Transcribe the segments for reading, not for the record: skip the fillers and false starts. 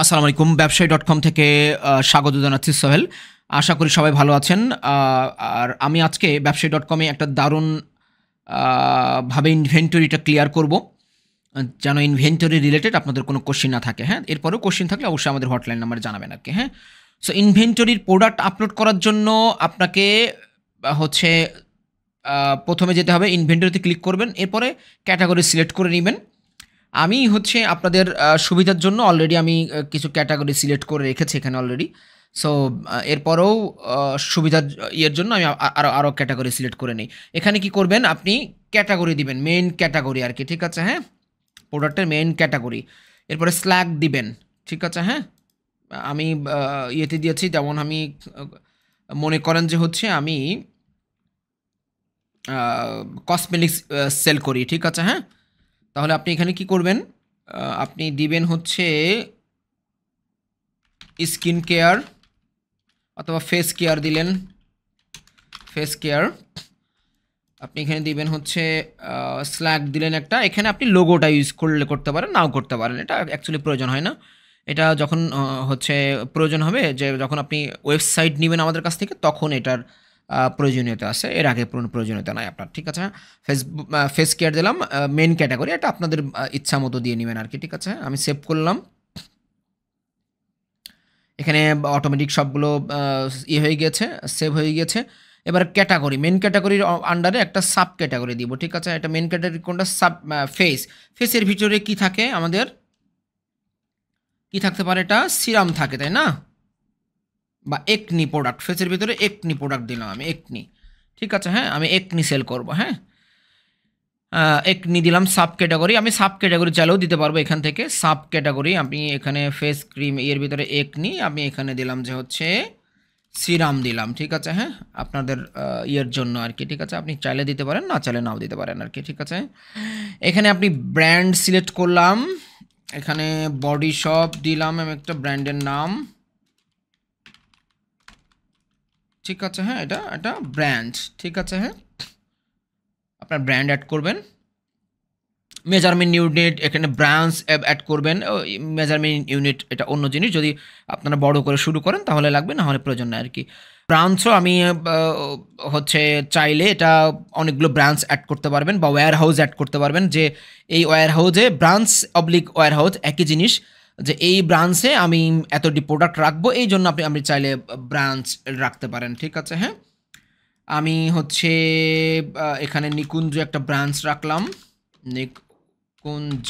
আসসালামু আলাইকুম। ব্যবসায়ী.com থেকে স্বাগত জানাচ্ছি সোহেল। আশা করি সবাই ভালো আছেন। আর আমি আজকে ব্যবসায়ী.com এ একটা দারুণ ভাবে ইনভেন্টরিটা ক্লিয়ার করব। যেন ইনভেন্টরি রিলেটেড আপনাদের কোনো কোয়েশ্চেন না থাকে, হ্যাঁ? এরপরেও কোয়েশ্চেন থাকলে অবশ্যই আমাদের হটলাইন নাম্বারে জানাবেন আরকি, হ্যাঁ? সো ইনভেন্টরির প্রোডাক্ট আপলোড করার জন্য আপনাকে হচ্ছে ১ম এ যেতে হবে ইনভেন্টরিতে ক্লিক করবেন। এরপরে ক্যাটেগরি সিলেক্ট করে নিবেন। আমি হচ্ছে আপনাদের সুবিধার জন্য অলরেডি আমি কিছু ক্যাটেগরি সিলেক্ট করে রেখেছি এখানে অলরেডি। সো এরপরেও সুবিধার ইয়ের জন্য আমি আরও ক্যাটেগরি সিলেক্ট করে নেই। এখানে কি করবেন আপনি ক্যাটেগরি দিবেন, মেইন ক্যাটেগরি আরকি, ঠিক আছে? হ্যাঁ? প্রোডাক্টের মেইন ক্যাটেগরি। এরপরে স্ল্যাগ দিবেন, ঠিক আছে? হ্যাঁ? আমি ইয়েতে দিয়েছি, যেমন আমি মনে করেন যে হচ্ছে আমি কসমেটিক্স সেল করি, ঠিক আছে? হ্যাঁ? তাহলে আপনি এখানে কি করবেন? আপনি দিবেন হচ্ছে স্কিন কেয়ার অথবা ফেস কেয়ার দিলেন, ফেস কেয়ার। আপনি এখানে দিবেন হচ্ছে স্ল্যাগ দিলেন একটা। এখানে আপনি লোগোটা ইউজ করলে করতে পারেন, নাও করতে পারেন। এটা অ্যাকচুয়ালি প্রয়োজন হয় না। এটা যখন হচ্ছে প্রয়োজন হবে, যে যখন আপনি ওয়েবসাইট নিবেন আমাদের কাছ থেকে, তখন এটার প্রয়োজনীয়তা আছে। এর আগে কোনো প্রয়োজনীয়তা নাই আপনার, ঠিক আছে? ফেস কেয়ার দিলাম, মেইন ক্যাটাগরি। এটা আপনাদের ইচ্ছা মতো দিয়ে নেবেন আরকি, ঠিক আছে? আমি সেভ করলাম। এখানে অটোমেটিক সবগুলো ইয়ে হয়ে গিয়েছে, সেভ হয়ে গিয়েছে। এবার ক্যাটাগরি, মেইন ক্যাটাগরির আন্ডারে একটা সাব ক্যাটাগরি দিব, ঠিক আছে? এটা মেইন ক্যাটাগরি কোনটা? ফেস। ফেসের ভিতরে কি থাকে আমাদের? কি থাকতে পারে? এটা সিরাম থাকে, তাই না? বা একনি প্রোডাক্ট। ফেসের ভিতরে একনি প্রোডাক্ট দিলাম আমি, একনি। ঠিক আছে? হ্যাঁ, আমি একনি সেল করব, হ্যাঁ? একনি দিলাম সাব ক্যাটাগরি। আমি সাব ক্যাটাগরি চাইলেও দিতে পারবো এখান থেকে। সাব ক্যাটাগরি আমি এখানে ফেস ক্রিম এর ভিতরে একনি, আমি এখানে দিলাম যে হচ্ছে সিরাম দিলাম, ঠিক আছে? হ্যাঁ, আপনাদের ইয়ের জন্য আরকি, ঠিক আছে? আপনি চাইলে দিতে পারেন, না চাইলে নাও দিতে পারেন আরকি, ঠিক আছে? এখানে আপনি ব্র্যান্ড সিলেক্ট করলাম। এখানে বডি শপ দিলাম আমি একটা ব্র্যান্ডের নাম, ঠিক আছে? হ্যাঁ, এটা ব্র্যান্ড, ঠিক আছে? হ্যাঁ, আপনার ব্র্যান্ড অ্যাড করবেন। মেজারমেন্ট ইউনিট এখানে ব্রাঞ্চ অ্যাড করবেন। মেজারমেন্ট ইউনিট এটা অন্য জিনিস, যদি আপনারা বড় করে শুরু করেন তাহলে লাগবে, না হলে প্রয়োজন নাই আরকি। ব্রাঞ্চও আমি হচ্ছে চাইলে এটা অনেকগুলো ব্রাঞ্চ অ্যাড করতে পারবেন, বা ওয়্যার হাউস অ্যাড করতে পারবেন, যে এই ওয়্যার হাউসে ব্রাঞ্চ অবলিক ওয়্যার হাউস একই জিনিস, যে এই ব্রাঞ্চে আমি এতটি প্রোডাক্ট রাখবো, এই জন্য আপনি চাইলে ব্রাঞ্চ রাখতে পারেন, ঠিক আছে? হ্যাঁ, আমি হচ্ছে এখানে নিকুঞ্জ একটা ব্রাঞ্চ রাখলাম, নিকুঞ্জ।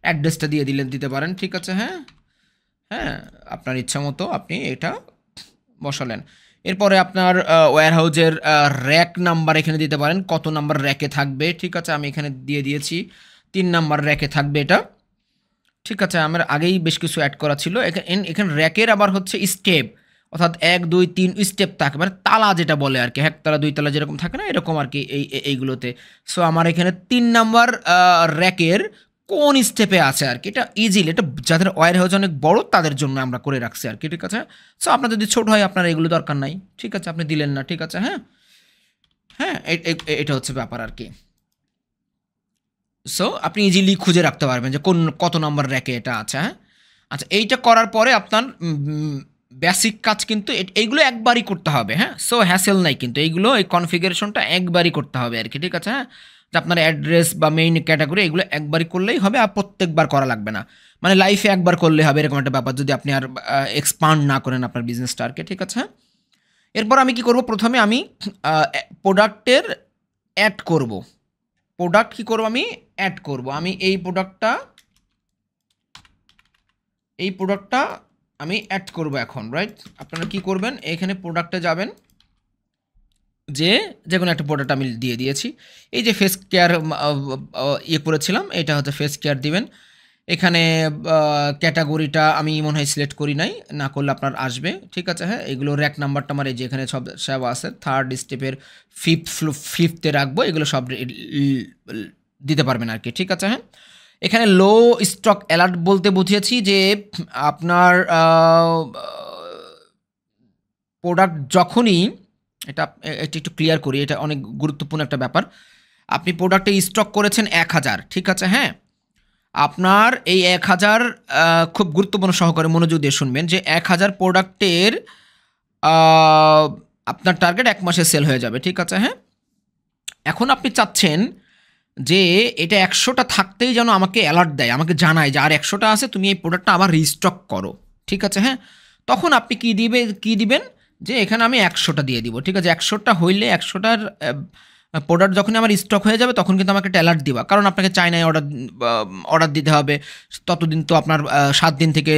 অ্যাড্রেসটা দিতে পারেন, ঠিক আছে? হ্যাঁ, হ্যাঁ, আপনার ইচ্ছা মতো আপনি এটা বসালেন। এরপরে আপনার ওয়্যার হাউজের র্যাক নাম্বার এখানে দিতে পারেন, কত নাম্বার র্যাকে থাকবে, ঠিক আছে? আমি এখানে দিয়ে দিয়েছি ৩ নাম্বার র্যাকে থাকবে এটা, ঠিক আছে? আমার আগেই বেশ কিছু অ্যাড করা ছিল। এখানে র্যাকের আবার হচ্ছে স্টেপ, অর্থাৎ ১, ২, ৩ স্টেপ থাকে, মানে তালা যেটা বলে আরকি, ১ তালা ২ তালা যেরকম থাকে না, এরকম আরকি এইগুলোতে। সো আমার এখানে ৩ নাম্বার র্যাকের কোন স্টেপে আছে আরকি, এটা ইজিলি, এটা যাদের ওয়্যার হাউস অনেক বড় তাদের জন্য আমরা করে রাখছি আরকি, ঠিক আছে? সো আপনার যদি ছোট হয়, আপনার এগুলো দরকার নাই, ঠিক আছে? আপনি দিলেন না, ঠিক আছে? হ্যাঁ, হ্যাঁ, এটা হচ্ছে ব্যাপার আরকি। সো আপনি ইজিলি খুঁজে রাখতে পারবেন যে কত নম্বর র্যাকে এটা আছে, হ্যাঁ? আচ্ছা, এইটা করার পরে আপনার বেসিক কাজ কিন্তু এইগুলো একবারই করতে হবে, হ্যাঁ? সো হ্যাসেল নাই কিন্তু, এইগুলো এই কনফিগারেশনটা একবারই করতে হবে আরকি, ঠিক আছে? হ্যাঁ? যে আপনার অ্যাড্রেস বা মেইন ক্যাটাগরি এগুলো একবারই করলেই হবে, আর প্রত্যেকবার করা লাগবে না। মানে লাইফে একবার করলে হবে, এরকম একটা ব্যাপার, যদি আপনি আর এক্সপান্ড না করেন আপনার বিজনেসটা আরকি, ঠিক আছে? হ্যাঁ? এরপর আমি কি করব? প্রথমে আমি প্রোডাক্টের অ্যাড করব। প্রোডাক্ট কি করব? আমি অ্যাড করব। আমি এই প্রোডাক্টটা আমি অ্যাড করব এখন, রাইট? আপনারা কি করবেন? এখানে প্রোডাক্টে যাবেন, যে কোনো একটা প্রোডাক্ট আমি দিয়ে দিয়েছি। এই যে ফেস কেয়ার ইয়ে করেছিলাম, এটা হচ্ছে ফেস কেয়ার দিবেন। এখানে ক্যাটাগরিটা আমি মনে হয় সিলেক্ট করি নাই, না করলে আপনার আসবে, ঠিক আছে? হ্যাঁ, এগুলো র্যাক নাম্বারটা আমার এই যে এখানে সব আছে, 3rd স্টেপের 5th-এ রাখবো, এগুলো সব দিতে পারবেন আরকি, ঠিক আছে? হ্যাঁ, এখানে লো স্টক অ্যালার্ট বলতে বুঝিয়েছি যে আপনার প্রোডাক্ট যখনই, এটা একটু ক্লিয়ার করি, এটা অনেক গুরুত্বপূর্ণ একটা ব্যাপার। আপনি প্রোডাক্টে স্টক করেছেন ১,০০০, ঠিক আছে? হ্যাঁ, আপনার এই 1000 খুব গুরুত্বপূর্ণ সহকারে মনোযোগ দিয়ে শুনবেন যে 1000 প্রোডাক্টের আপনার টার্গেট 1 মাসে সেল হয়ে যাবে, ঠিক আছে? হ্যাঁ, এখন আপনি চাচ্ছেন যে এটা 100টা থাকতেই যেন আমাকে অ্যালার্ট দেয়, আমাকে জানায় যে আর 100টা আছে, তুমি এই প্রোডাক্টটা আবার রিস্টক করো, ঠিক আছে? হ্যাঁ, তখন আপনি কি দিবেন যে এখানে আমি 100টা দিয়ে দিব, ঠিক আছে? 100টা হইলে 100টার প্রোডাক্ট যখনই আমার স্টক হয়ে যাবে তখন কিন্তু আমাকে একটা অ্যালার্ট দিবা, কারণ আপনাকে চায়নায় অর্ডার দিতে হবে, ততদিন তো আপনার 7 দিন থেকে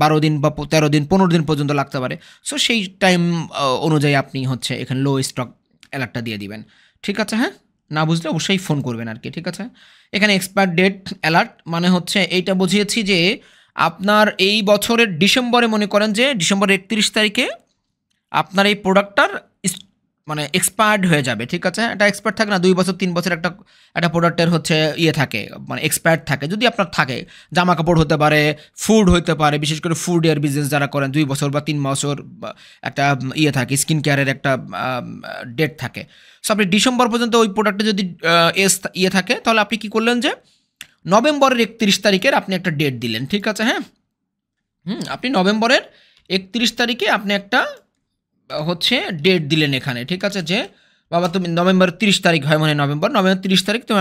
12 দিন বা 13 দিন 15 দিন পর্যন্ত লাগতে পারে। সো সেই টাইম অনুযায়ী আপনি হচ্ছে এখানে লো স্টক অ্যালার্টটা দিয়ে দিবেন, ঠিক আছে? হ্যাঁ, না বুঝলে অবশ্যই ফোন করবেন আর কি, ঠিক আছে? এখানে এক্সপায়ার ডেট অ্যালার্ট মানে হচ্ছে এইটা বুঝিয়েছি যে আপনার এই বছরের ডিসেম্বরে, মনে করেন যে ডিসেম্বর 31 তারিখে আপনার এই প্রোডাক্টটার মানে এক্সপায়ার্ড হয়ে যাবে, ঠিক আছে? এটা এক্সপায়ার্ড থাকে না, 2 বছর 3 বছর একটা প্রোডাক্টের হচ্ছে ইয়ে থাকে, মানে এক্সপায়ার্ড থাকে। যদি আপনার থাকে, জামা কাপড় হতে পারে, ফুড হতে পারে, বিশেষ করে ফুড এর বিজনেস যারা করেন 2 বছর বা 3 বছর একটা ইয়ে থাকে, স্কিন কেয়ারের একটা ডেট থাকে। সো আপনি ডিসেম্বর পর্যন্ত ওই প্রোডাক্টে যদি ইয়ে থাকে, তাহলে আপনি কি করলেন যে নভেম্বরের 31 তারিখের আপনি একটা ডেট দিলেন, ঠিক আছে? হ্যাঁ, আপনি নভেম্বরের 31 তারিখে আপনি একটা হচ্ছে ডেট দিলেন এখানে, ঠিক আছে? যে বাবা তুমি নভেম্বর 30 তারিখ হয়, মানে নভেম্বর 30 তারিখ তুমি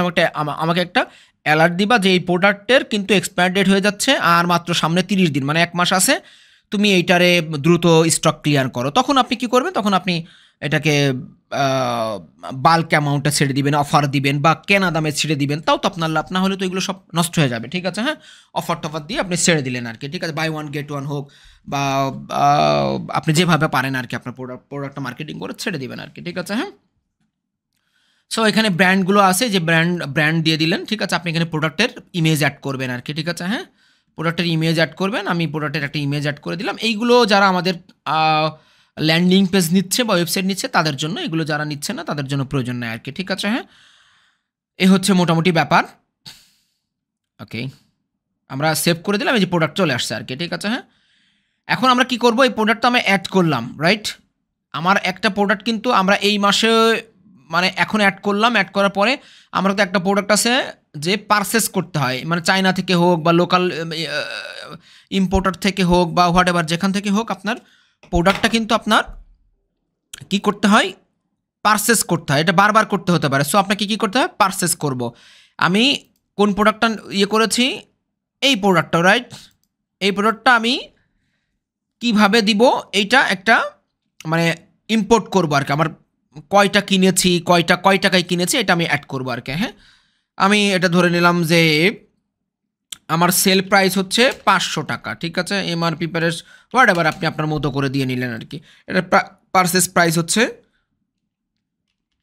আমাকে একটা অ্যালার্ট দিবা যে এই প্রোডাক্টের কিন্তু এক্সপায়ার ডেট হয়ে যাচ্ছে আর মাত্র সামনে 30 দিন, মানে 1 মাস আছে, তুমি এইটারে দ্রুত স্টক ক্লিয়ার করো। তখন আপনি কি করবেন? তখন আপনি এটাকে বাল্ক অ্যামাউন্টে ছেড়ে দিবেন, অফার দিবেন বা কেনা দামে ছেড়ে দিবেন, তাও তো আপনার লাভ, না হলে তো এগুলো সব নষ্ট হয়ে যাবে, ঠিক আছে? হ্যাঁ, অফার টফার দিয়ে আপনি ছেড়ে দিলেন আর কি, ঠিক আছে? বাই ওয়ান গেট ওয়ান হোক বা আপনি যেভাবে পারেন আর কি আপনার প্রোডাক্টটা মার্কেটিং করে ছেড়ে দিবেন আর কি, ঠিক আছে? হ্যাঁ, সো এখানে ব্র্যান্ডগুলো আছে, যে ব্র্যান্ড দিয়ে দিলেন, ঠিক আছে? আপনি এখানে প্রোডাক্টের ইমেজ অ্যাড করবেন আর কি, ঠিক আছে? হ্যাঁ, প্রোডাক্টের ইমেজ অ্যাড করবেন, আমি প্রোডাক্টের একটা ইমেজ অ্যাড করে দিলাম। এইগুলো যারা আমাদের ল্যান্ডিং পেজ নিচ্ছে বা ওয়েবসাইট নিচ্ছে তাদের জন্য, এগুলো যারা নিচ্ছে না তাদের জন্য প্রয়োজন নেই আর কি, ঠিক আছে? হ্যাঁ, এই হচ্ছে মোটামুটি ব্যাপার। ওকে, আমরা সেভ করে দিলাম, এই যে প্রোডাক্ট চলে আসছে আর কি, ঠিক আছে? হ্যাঁ, এখন আমরা কি করব? এই প্রোডাক্টটা আমি অ্যাড করলাম, রাইট? আমার একটা প্রোডাক্ট কিন্তু আমরা এই মাসে মানে এখন অ্যাড করলাম, অ্যাড করার পরে আমার তো একটা প্রোডাক্ট আছে যে পারচেস করতে হয়, মানে চায়না থেকে হোক বা লোকাল ইম্পোর্টার থেকে হোক বা হোয়াট এভার যেখান থেকে হোক, আপনার প্রোডাক্টটা কিন্তু আপনার কি করতে হয়? পারচেস করতে হয়। এটা বারবার করতে হতে পারে। সো আপনাকে কি করতে হয়? পারচেস করব। আমি কোন প্রোডাক্টটা ইয়ে করেছি? এই প্রোডাক্টটা, রাইট? এই প্রোডাক্টটা আমি কিভাবে দিব? এইটা একটা মানে ইম্পোর্ট করবো আর কি। আমার কয়টা কিনেছি, কয় টাকায় কিনেছি, এটা আমি অ্যাড করবো আর কি। হ্যাঁ, আমি এটা ধরে নিলাম যে আমার সেল প্রাইস হচ্ছে 500 টাকা, ঠিক আছে? এমআরপি প্রাইস হোয়াট এভার আপনি আপনার মতো করে দিয়ে নিলেন আর কি। এটা পারচেস প্রাইস হচ্ছে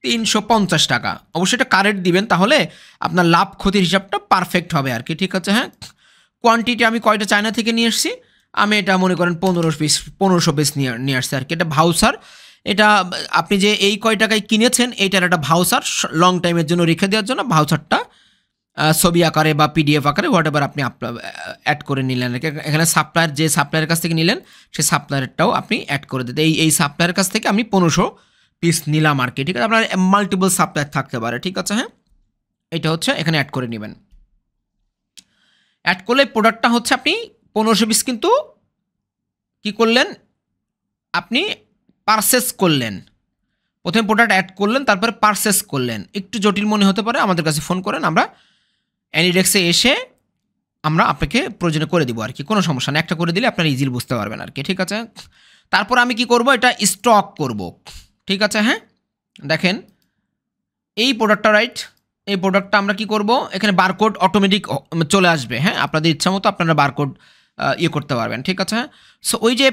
350 টাকা। অবশ্যই এটা কারেক্ট দিবেন, তাহলে আপনার লাভ ক্ষতির হিসাবটা পারফেক্ট হবে আর কি, ঠিক আছে? হ্যাঁ, কোয়ান্টিটি আমি কয়টা চায়না থেকে নিয়ে এসেছি? আমি এটা মনে করেন 1500 পিস নিয়ে আসছি আর কি। এটা ভাউচার, এটা আপনি যে এই কয় টাকায় কিনেছেন এইটার একটা ভাউচার লং টাইমের জন্য রেখে দেওয়ার জন্য ভাউচারটা ছবি আকারে বা পিডিএফ আকারে হোয়াট এভার আপনি অ্যাড করে নিলেন। এখানে যে সাপ্লায়ারের কাছ থেকে নিলেন সেই সাপ্লায়ারটাও আপনি অ্যাড করে দিতে, এই সাপ্লায়ারের কাছ থেকে আমি 1500 পিস নিলাম আর কি, ঠিক আছে? আপনার মাল্টিপল সাপ্লায়ার থাকতে পারে, ঠিক আছে? হ্যাঁ, এটা হচ্ছে এখানে অ্যাড করে নেবেন। অ্যাড করলে প্রোডাক্টটা হচ্ছে আপনি 1500 পিস কিন্তু কি করলেন? আপনি পারচেস করলেন। প্রথমে প্রোডাক্ট অ্যাড করলেন, তারপরে পারচেস করলেন। একটু জটিল মনে হতে পারে, আমাদের কাছে ফোন করেন, আমরা অ্যানিডেক্সে এসে আমরা আপনাকে প্রয়োজনে করে দিব আর কি, কোনো সমস্যা নেই। একটা করে দিলে আপনারা ইজিলি বুঝতে পারবেন আর কি, ঠিক আছে? তারপর আমি কি করব? এটা স্টক করব, ঠিক আছে? হ্যাঁ, দেখেন এই প্রোডাক্টটা, রাইট? এই প্রোডাক্টটা আমরা কি করব? এখানে বারকোড অটোমেটিক চলে আসবে। হ্যাঁ, আপনাদের ইচ্ছা মতো আপনারা বারকোড ইয়ে করতে পারবেন, ঠিক আছে? সো ওই যে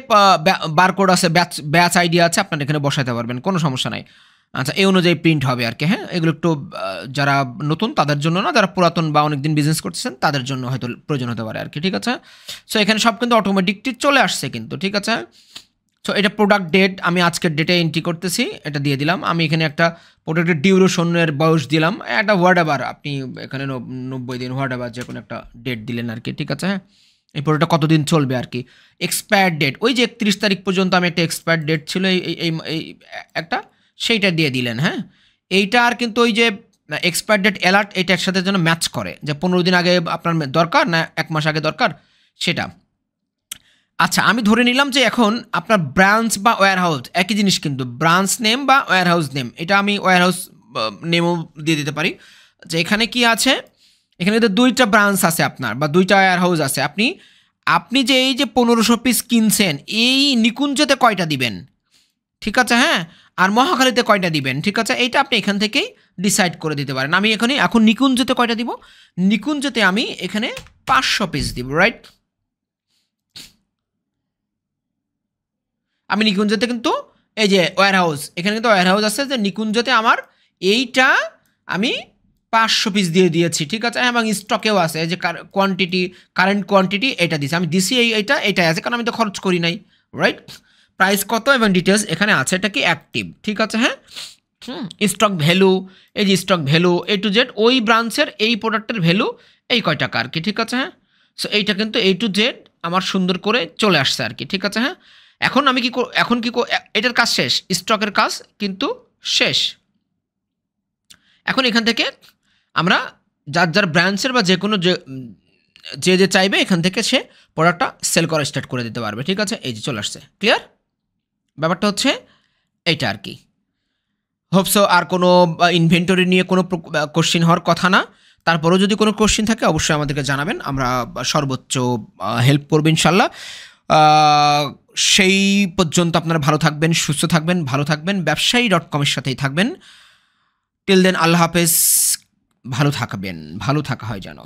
বারকোড আছে, ব্যাচ আইডি আছে, আপনারা এখানে বসাতে পারবেন, কোনো সমস্যা নাই। আচ্ছা, এই অনুযায়ী প্রিন্ট হবে আর কি। হ্যাঁ, এগুলো একটু যারা নতুন তাদের জন্য না, যারা পুরাতন বা অনেকদিন বিজনেস করতেছেন তাদের জন্য হয়তো প্রয়োজন হতে পারে আর কি, ঠিক আছে? সো এখানে সব কিন্তু অটোমেটিকটি চলে আসছে কিন্তু, ঠিক আছে? সো এটা প্রোডাক্ট ডেট, আমি আজকের ডেটে এন্ট্রি করতেছি, এটা দিয়ে দিলাম। আমি এখানে একটা প্রোডাক্টের ডিউরেশনের বয়স দিলাম, একটা হোয়াট এভার আপনি এখানে 90 দিন হোয়াট এভার যে কোনো একটা ডেট দিলেন আর কি, ঠিক আছে? হ্যাঁ, এই প্রোডাক্টটা কতদিন চলবে আর কি। এক্সপায়ার ডেট, ওই যে 31 তারিখ পর্যন্ত আমি একটা এক্সপায়ার ডেট ছিল এই একটা, সেইটা দিয়ে দিলেন। হ্যাঁ, এইটা আর কিন্তু ওই যে না এক্সপায়ার ডেট অ্যালার্ট এটার সাথে যেন ম্যাচ করে, যে 15 দিন আগে আপনার দরকার না 1 মাস আগে দরকার সেটা। আচ্ছা, আমি ধরে নিলাম যে এখন আপনার ব্রাঞ্চ বা ওয়্যারহাউস একই জিনিস, কিন্তু ব্রাঞ্চ নেম বা ওয়্যারহাউস নেম, এটা আমি ওয়্যারহাউস নেমও দিয়ে দিতে পারি। যে এখানে কি আছে, এখানে কিন্তু 2টা ব্রাঞ্চ আছে আপনার, বা 2টা ওয়্যারহাউস আছে। আপনি যে এই যে 1500 পিস কিনছেন, এই নিকুঞ্জতে কয়টা দিবেন, ঠিক আছে, হ্যাঁ, আর মহাখালীতে কয়টা দিবেন, ঠিক আছে, এইটা আপনি এখান থেকেই ডিসাইড করে দিতে পারেন। আমি এখন নিকুঞ্জতে কয়টা দিব, নিকুঞ্জতে আমি এখানে 500 পিস দিব, রাইট। আমি নিকুঞ্জতে কিন্তু এই যে ওয়্যারহাউস, এখানে কিন্তু ওয়্যারহাউস আছে, যে নিকুঞ্জতে আমার এইটা আমি 500 পিস দিয়ে দিয়েছি, ঠিক আছে, এবং স্টকেও আছে, এই যে কোয়ান্টিটি, কারেন্ট কোয়ান্টিটি এটা দিছি, আমি দিছি এইটাই আছে, কারণ আমি তো খরচ করি নাই, রাইট। প্রাইস কত এবং ডিটেলস এখানে আছে, এটা কি অ্যাক্টিভ, ঠিক আছে, হ্যাঁ। স্টক ভ্যালু, এই যে stock value A to Z, ওই ব্রাঞ্চের এই প্রোডাক্টের ভ্যালু এই কয় টাকা আর কি, ঠিক আছে, হ্যাঁ। সো এইটা কিন্তু A to Z আমার সুন্দর করে চলে আসছে আর কি, ঠিক আছে, হ্যাঁ। এখন আমি এটার কাজ শেষ, স্টকের কাজ কিন্তু শেষ। এখন এখান থেকে আমরা যার ব্রাঞ্চের বা যে কোনো যে চাইবে এখান থেকে সে প্রোডাক্টটা সেল করা স্টার্ট করে দিতে পারবে, ঠিক আছে। এই যে চলে আসছে, ক্লিয়ার। ব্যাপারটা হচ্ছে এইটা আর কি। হোপসো আর কোনো ইনভেন্টরি নিয়ে কোনো কোশ্চিন হওয়ার কথা না। তারপরেও যদি কোনো কোশ্চিন থাকে অবশ্যই আমাদেরকে জানাবেন, আমরা সর্বোচ্চ হেল্প করবো ইনশাল্লাহ। সেই পর্যন্ত আপনারা ভালো থাকবেন, সুস্থ থাকবেন, ভালো থাকবেন, ব্যবসায়ী.com-এর সাথেই থাকবেন। টিল দেন, আল্লাহ হাফেজ। ভালো থাকবেন, ভালো থাকা হয় যেন।